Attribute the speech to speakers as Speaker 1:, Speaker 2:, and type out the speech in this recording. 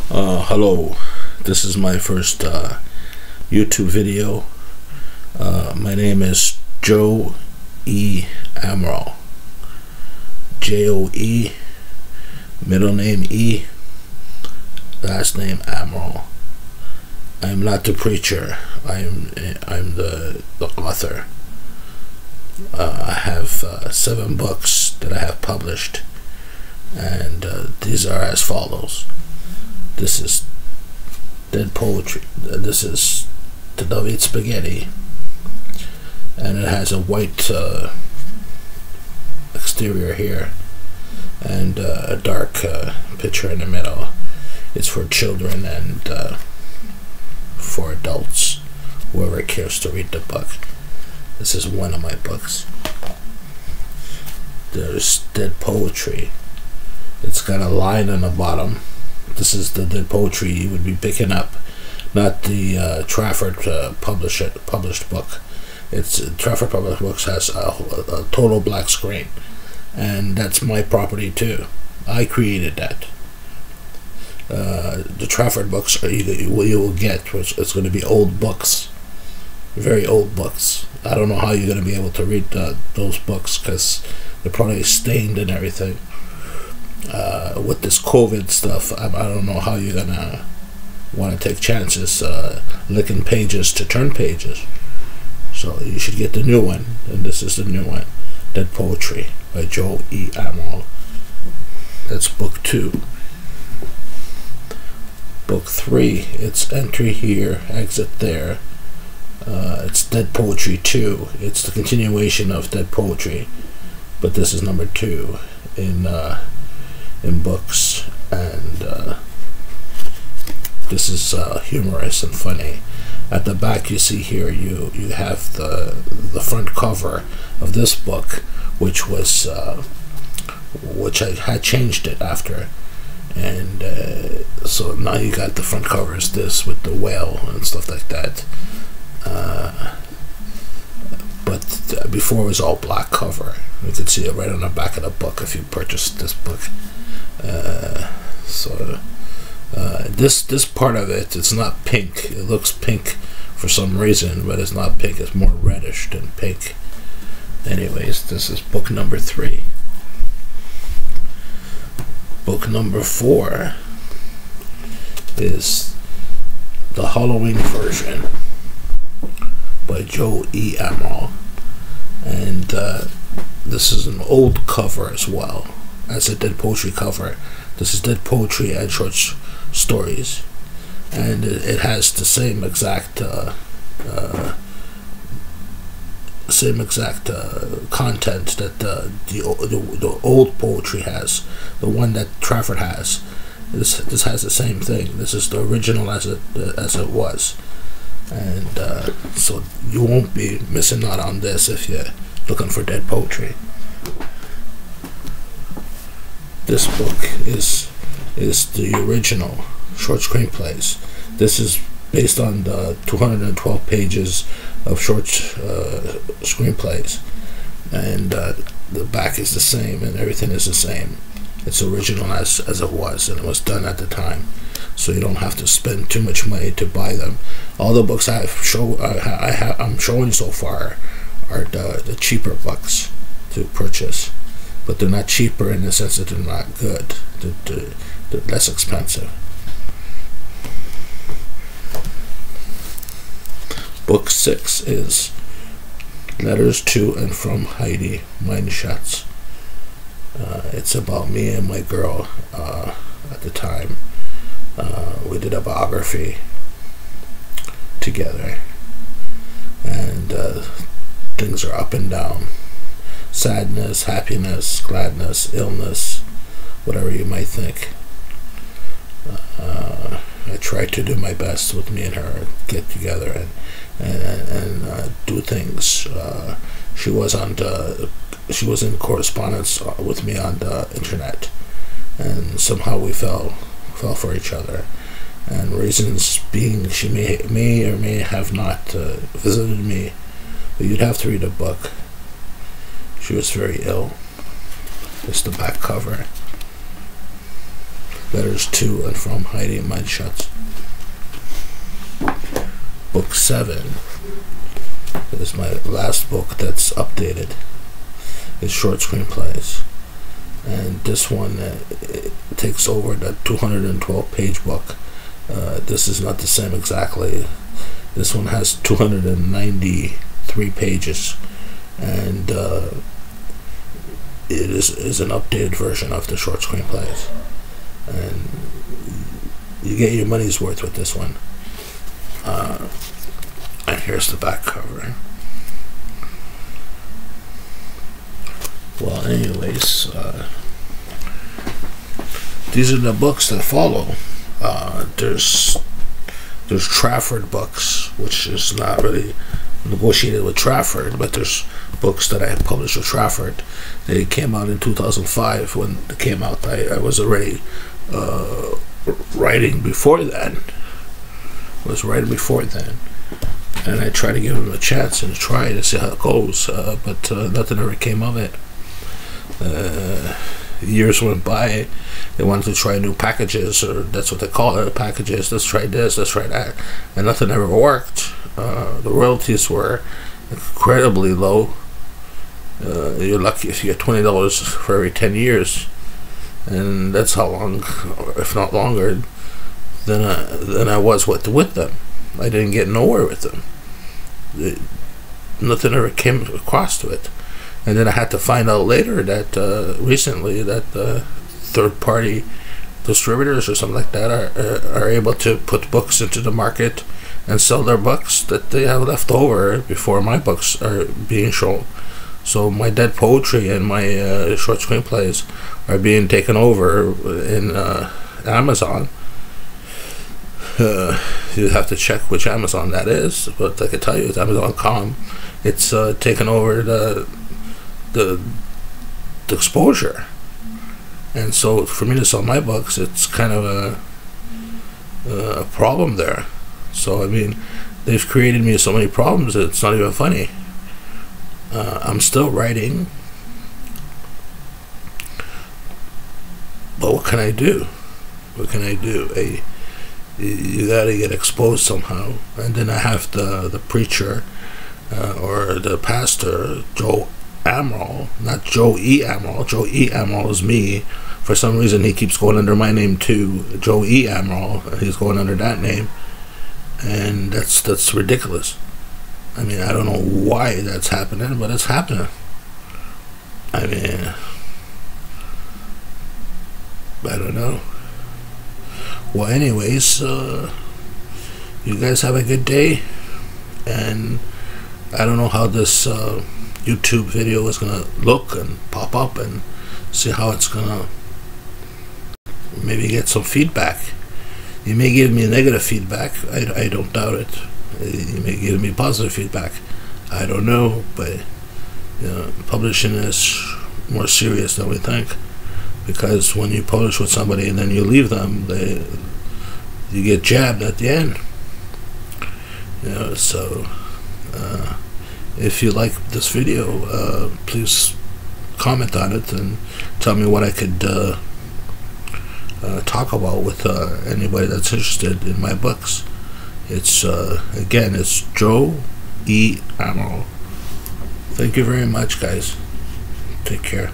Speaker 1: Hello, this is my first YouTube video. My name is Joe E. Amaral. J-O-E, middle name E, last name Amaral. I'm not the preacher. I'm the author. I have 7 books that I have published, and these are as follows. This is Dead Poetry. This is the David Spaghetti, and it has a white exterior here and a dark picture in the middle. It's for children and for adults, whoever cares to read the book. This is one of my books. There's Dead Poetry. It's got a line on the bottom. This is the Dead Poetry you would be picking up, not the Trafford published book. It's Trafford published books has a total black screen, and that's my property too. I created that. The Trafford books you will get, which it's going to be old books, very old books. I don't know how you're going to be able to read those books because they're probably stained and everything. With this COVID stuff, I don't know how you're gonna want to take chances licking pages to turn pages. So you should get the new one, and this is the new one, Dead Poetry by Joe E. Amaral. That's book 2. Book 3, it's entry here, exit there. It's Dead Poetry 2. It's the continuation of Dead Poetry, but this is number 2 in books, and this is humorous and funny. At the back you see here you have the front cover of this book, which I had changed it after, and so now you got the front cover is this with the whale and stuff like that, but before it was all black cover. You can see it right on the back of the book if you purchased this book. This part of it's not pink. It looks pink for some reason, but it's not pink. It's more reddish than pink. Anyways, this is book number 3. Book number 4 is the Halloween version by Joe E. Amaral, and this is an old cover as well as a Dead Poetry cover. This is Dead Poetry and short stories, and it has the same exact content that the old poetry has. The one that Trafford has. This has the same thing. This is the original as it was, and so you won't be missing out on this if you're looking for Dead Poetry. This book is the original short screenplays. This is based on the 212 pages of short screenplays, and the back is the same and everything is the same. It's original as it was, and it was done at the time, so you don't have to spend too much money to buy them. All the books I'm showing so far are the cheaper books to purchase, but they're not cheaper in the sense that they're not good. They're less expensive. Book 6 is Letters to and from Heidi Meinschatz. It's about me and my girl at the time. We did a biography together, and things are up and down. Sadness, happiness, gladness, illness, whatever you might think. I tried to do my best with me and her, get together and do things. She was in correspondence with me on the internet, and somehow we fell for each other. And reasons being, she may or may have not visited me, but you'd have to read a book. She was very ill. It's the back cover. Letters to and from Heidi and Mind Shuts. Book 7 is my last book that's updated. It's short screenplays. And this one it takes over the 212 page book. This is not the same exactly. This one has 293 pages, and it is an updated version of the short screenplays. And you get your money's worth with this one. And here's the back cover. Well, anyways, these are the books that follow. There's Trafford books, which is not really negotiated with Trafford, but there's books that I have published with Trafford. They came out in 2005. When they came out, I was already writing before then. And I tried to give them a chance and try to see how it goes, but nothing ever came of it. Years went by. They wanted to try new packages, or that's what they call it, packages. Let's try this, let's try that, and nothing ever worked. The royalties were incredibly low. You're lucky if you get $20 for every 10 years, and that's how long, if not longer, than I was with them. I didn't get nowhere with them. Nothing ever came across to it. And then I had to find out later that recently that third-party distributors or something like that are able to put books into the market and sell their books that they have left over before my books are being shown. So my dead poetry and my short screenplays are being taken over in Amazon. You have to check which Amazon that is, but I can tell you it's Amazon.com. It's taken over the exposure, and so for me to sell my books, it's kind of a problem there. So I mean, they've created me so many problems that it's not even funny. I'm still writing, but what can I do? You gotta get exposed somehow. And then I have the preacher or the pastor, Joe Amaral, not Joe E. Amaral. Joe E. Amaral is me. For some reason, he keeps going under my name too, Joe E. Amaral. He's going under that name, and that's ridiculous. I mean, I don't know why that's happening, but it's happening. I mean, I don't know. Well, anyways, you guys have a good day, and I don't know how this YouTube video is gonna look and pop up, and see how it's gonna maybe get some feedback. You may give me negative feedback. I don't doubt it. You may give me positive feedback. I don't know, but you know, publishing is more serious than we think, because when you publish with somebody and then you leave them, you get jabbed at the end. You know, so if you like this video, please comment on it and tell me what I could talk about with anybody that's interested in my books. It's again, it's Joe E. Amaral. Thank you very much, guys. Take care.